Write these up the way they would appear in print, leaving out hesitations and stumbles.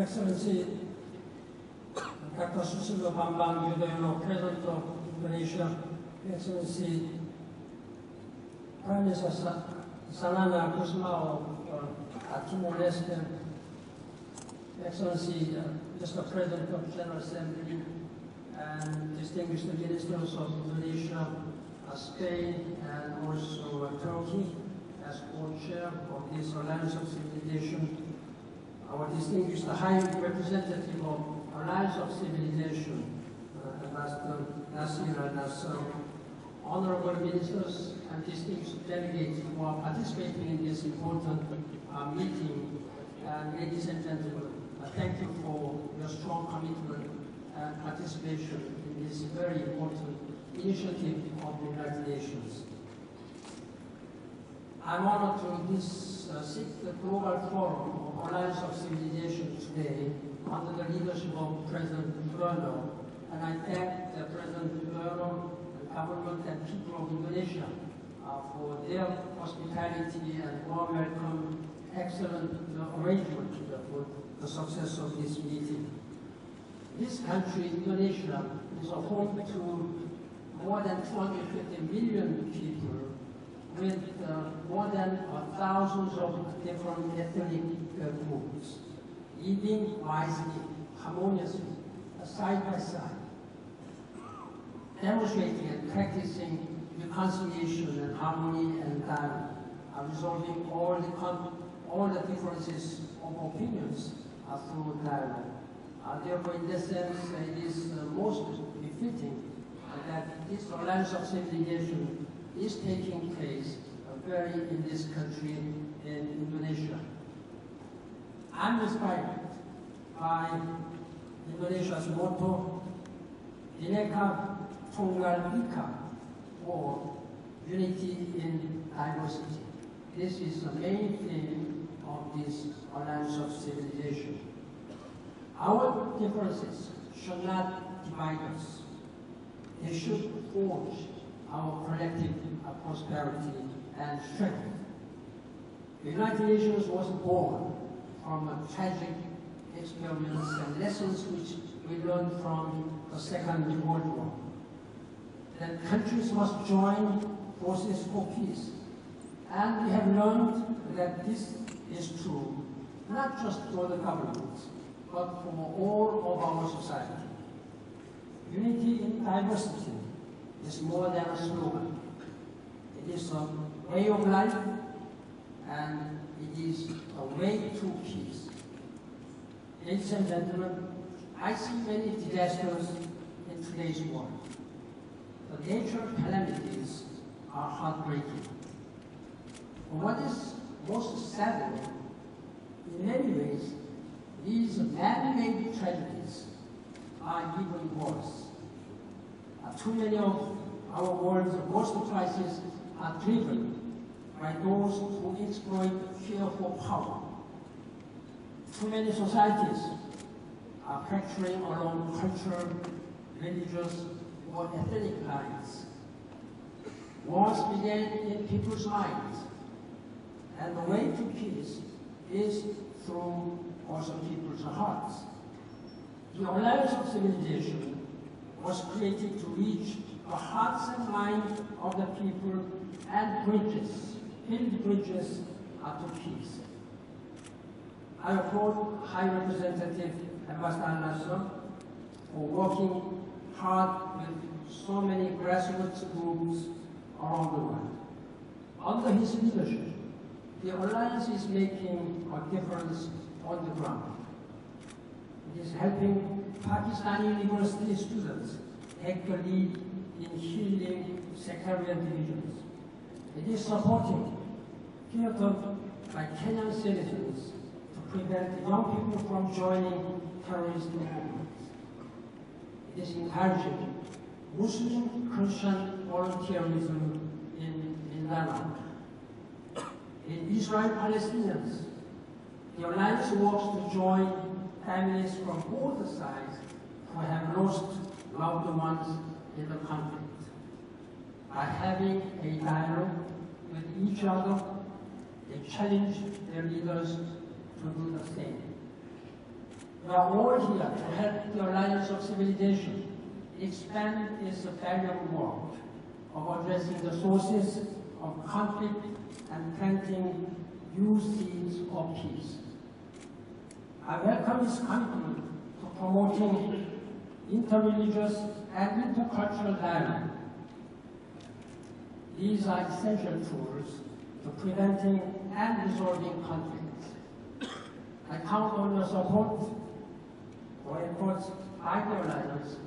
Excellency Dr. Susilo Bambang Yudhoyono, President of Indonesia, Excellency Prime Minister Sanana Gusmao of Timor-Leste, Excellency Mr. President of General Assembly, and distinguished ministers of Indonesia, Spain, and also Turkey, as co-chair of this Alliance of Civilization, our distinguished High Representative of Alliance of Civilization, Ambassador Nasir al-Nasser, honorable ministers and distinguished delegates who are participating in this important meeting, and ladies and gentlemen, thank you for your strong commitment and participation in this very important initiative of the United Nations. I'm honored to seek the Global Forum of Alliance of Civilization today under the leadership of President Yudhoyono, and I thank President Yudhoyono, the government and people of Indonesia for their hospitality and warm welcome, excellent arrangement for the success of this meeting. This country, Indonesia, is a home to more than 250 million people with more than thousands of different ethnic groups, living wisely, harmoniously, side by side, demonstrating and practicing reconciliation and harmony and dialogue, resolving all the differences of opinions through dialogue. Therefore, in this sense, it is most befitting that this Alliance of Civilization is taking place in this country, in Indonesia. I'm inspired by Indonesia's motto, Bhinneka Tunggal Ika, or unity in diversity. This is the main theme of this Alliance of Civilization. Our differences should not divide us. They should forge our collective prosperity and strength. The United Nations was born from a tragic experience and lessons which we learned from the Second World War. That countries must join forces for peace. And we have learned that this is true, not just for the governments, but for all of our society. Unity in diversity is more than a slogan. It is a way of life, and it is a way to peace. Ladies and gentlemen, I see many disasters in today's world. The natural calamities are heartbreaking. But what is most saddening, in many ways, these man-made tragedies are even worse. Too many of our world's worst crises are driven by those who exploit fear for power. Too many societies are fracturing along cultural, religious, or ethnic lines. Wars begin in people's minds, and the way to peace is through also people's hearts. The Alliance of Civilization was created to reach the hearts and minds of the people and build bridges to peace. I applaud High Representative Ambassador al-Nasser for working hard with so many grassroots groups around the world. Under his leadership, the Alliance is making a difference on the ground. It is helping Pakistani university students take the lead in healing sectarian divisions. It is supporting theater by Kenyan citizens to prevent young people from joining terrorist movements. It is encouraging Muslim-Christian volunteerism in Lebanon. In Israel-Palestinians, the Alliance works to join families from both sides who have lost loved ones in the conflict. By having a dialogue with each other, they challenge their leaders to do the same. We are all here to help the alliance of civilization expand its barrier work of addressing the sources of conflict and planting new seeds of peace. I welcome his commitment to promoting interreligious and intercultural dialogue. These are essential tools to preventing and resolving conflicts. I count on your support for efforts by the Alliance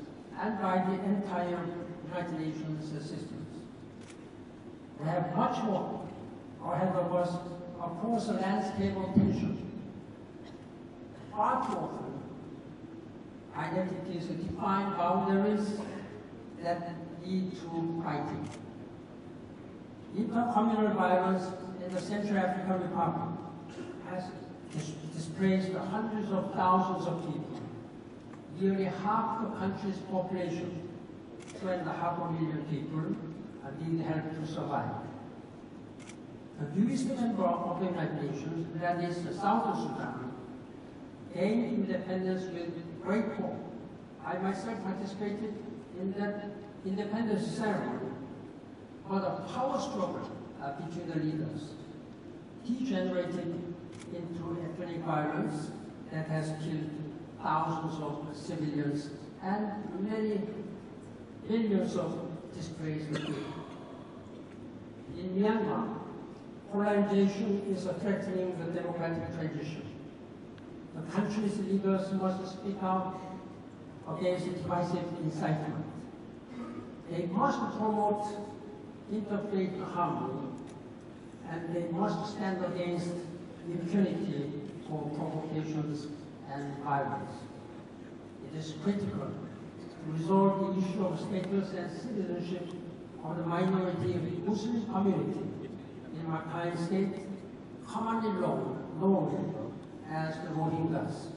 and by the entire United Nations assistance. We have much more ahead of us across the landscape of tension. Far too often, identities define boundaries that lead to fighting. Intercommunal violence in the Central African Republic has displaced hundreds of thousands of people, nearly half the country's population, 2.5 million people, need help to survive. The newest member of the United Nations, that is South Sudan, gained independence with great hope. I myself participated in that independence ceremony, but a power struggle between the leaders degenerated into ethnic violence that has killed thousands of civilians and many millions of displaced people. In Myanmar, polarization is threatening the democratic tradition. The country's leaders must speak out against divisive incitement. They must promote interfaith harmony, and they must stand against impunity for provocations and violence. It is critical to resolve the issue of status and citizenship of the minority Muslim community in Rakhine State, commonly known as the Rohingyas.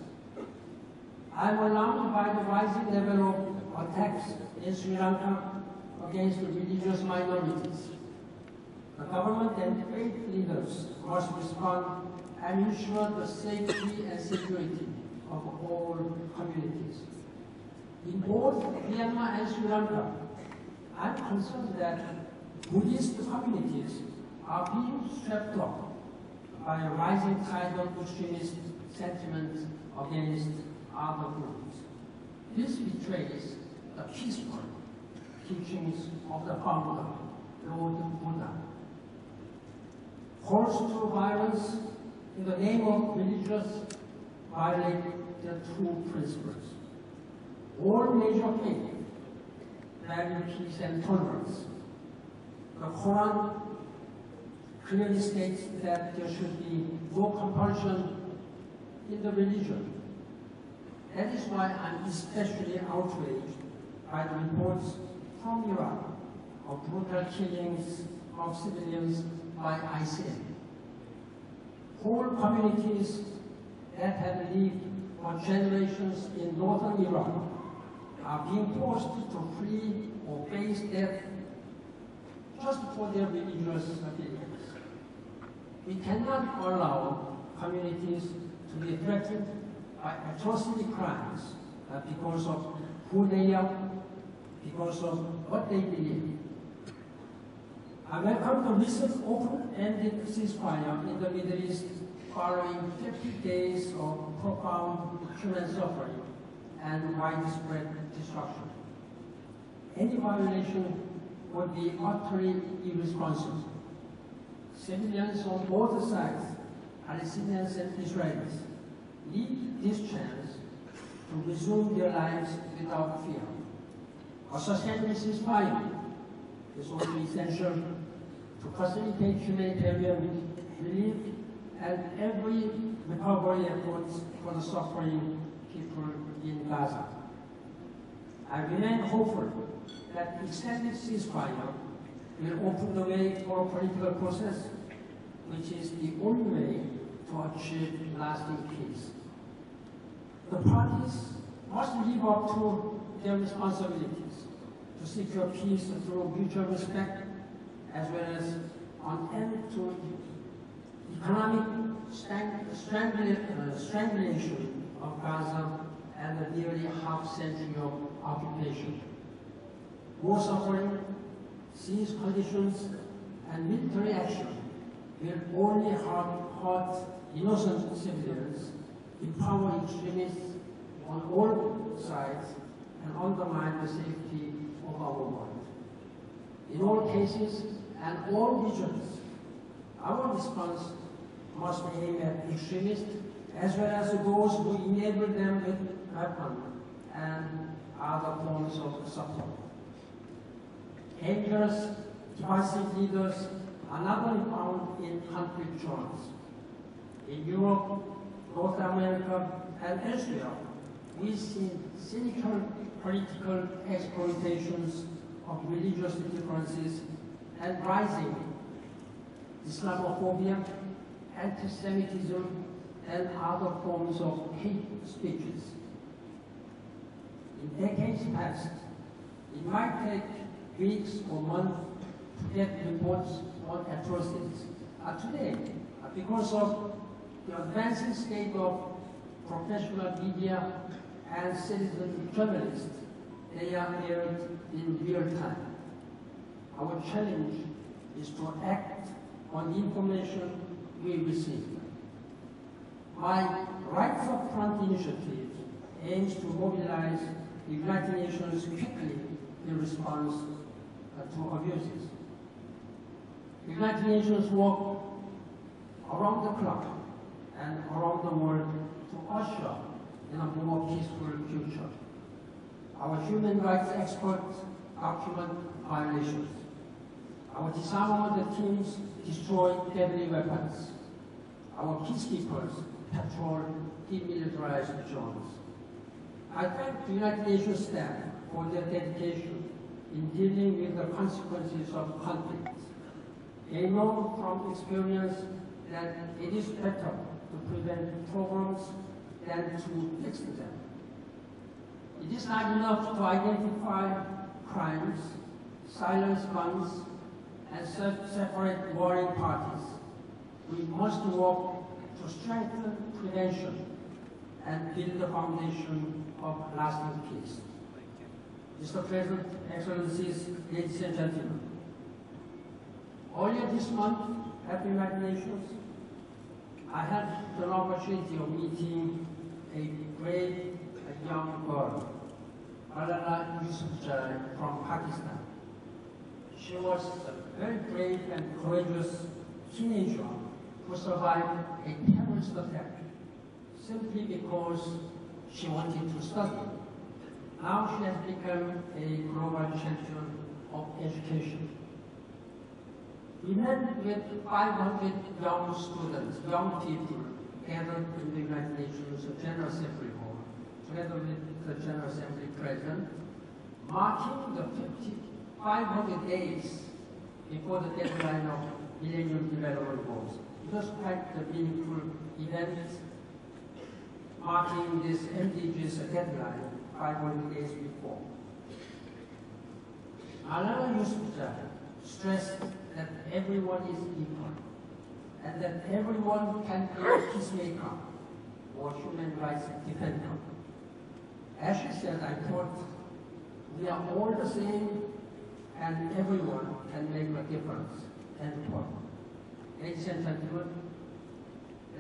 I am alarmed by the rising level of attacks in Sri Lanka against the religious minorities. The government and faith leaders must respond and ensure the safety and security of all communities. In both Myanmar and Sri Lanka, I am concerned that Buddhist communities are being swept up by a rising tide of extremist sentiments against other groups. This betrays the peaceful teachings of the founder, Lord Buddha. Calls to violence in the name of religious violate the true principles. All major faiths value peace and tolerance. The Quran clearly states that there should be no compulsion in the religion. That is why I'm especially outraged by the reports from Iraq of brutal killings of civilians by ISIL. Whole communities that have lived for generations in northern Iraq are being forced to flee or face death just for their religious beliefs. We cannot allow communities to be threatened by atrocity crimes because of who they are, because of what they believe. I welcome the recent open-ended ceasefire in the Middle East following 50 days of profound human suffering and widespread destruction. Any violation would be utterly irresponsible. Civilians on both sides, Palestinians and Israelis, need this chance to resume their lives without fear. A sustained ceasefire is also essential to facilitate humanitarian relief and every recovery efforts for the suffering people in Gaza. I remain hopeful that extended ceasefire will open the way for a political process, which is the only way to achieve lasting peace. The parties must live up to their responsibilities to secure peace through mutual respect, as well as an end to economic strangulation of Gaza and the nearly half-century of occupation. War suffering, siege conditions, and military action will only hurt innocent civilians, empower extremists on all sides, and undermine the safety of our world. In all cases and all regions, our response must aim at extremists as well as those who enable them with weapons and other forms of support. Dangerous, divisive leaders are not only found in conflict zones. In Europe, North America, and elsewhere, we see cynical political exploitations of religious differences and rising Islamophobia, anti-Semitism, and other forms of hate speeches. In decades past, it might take weeks or months to get reports on atrocities. Today, because of the advancing state of professional media and citizen journalists, they are aired in real time. Our challenge is to act on the information we receive. My Rights Up Front initiative aims to mobilize the United Nations quickly in response to abuses. The United Nations work around the clock and around the world to usher in a more peaceful future. Our human rights experts document violations. Our disarmament teams destroy deadly weapons. Our peacekeepers patrol demilitarized zones. I thank the United Nations staff for their dedication in dealing with the consequences of conflicts. They know from experience that it is better to prevent problems than to fix them. It is not enough to identify crimes, silence guns, and separate warring parties. We must work to strengthen prevention and build the foundation of lasting peace. Mr. President, Excellencies, ladies and gentlemen, earlier this month at the United Nations, I had the opportunity of meeting a brave young girl, Malala Yousafzai from Pakistan. She was a very brave and courageous teenager who survived a terrorist attack simply because she wanted to study. Now she has become a global champion of education. We met with 500 young students, young people, gathered in the United Nations General Assembly Hall, together with the General Assembly President, marking the 500 days before the deadline of Millennium Development Goals. It was quite a meaningful event, marking this MDG's deadline 500 days before. Malala Yousafzai stressed that everyone is equal and that everyone can be a peacemaker or human rights defender. As she said, I thought, we are all the same and everyone can make a difference. End point. Ladies and gentlemen,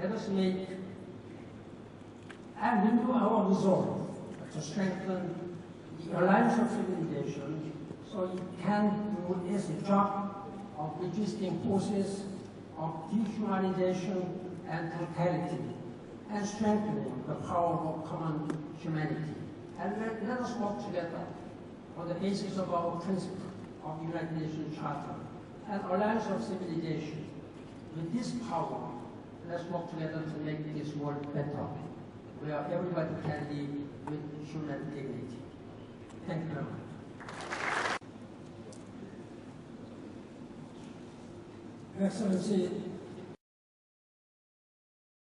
let us make and renew our resolve to strengthen the alliance of civilization so it can do its job of resisting forces of dehumanization and brutality and strengthening the power of common humanity. And let us work together on the basis of our principle of the United Nations Charter and alliance of civilization. With this power, let's work together to make this world better, where everybody can live with human dignity. Thank you very much. Excellency,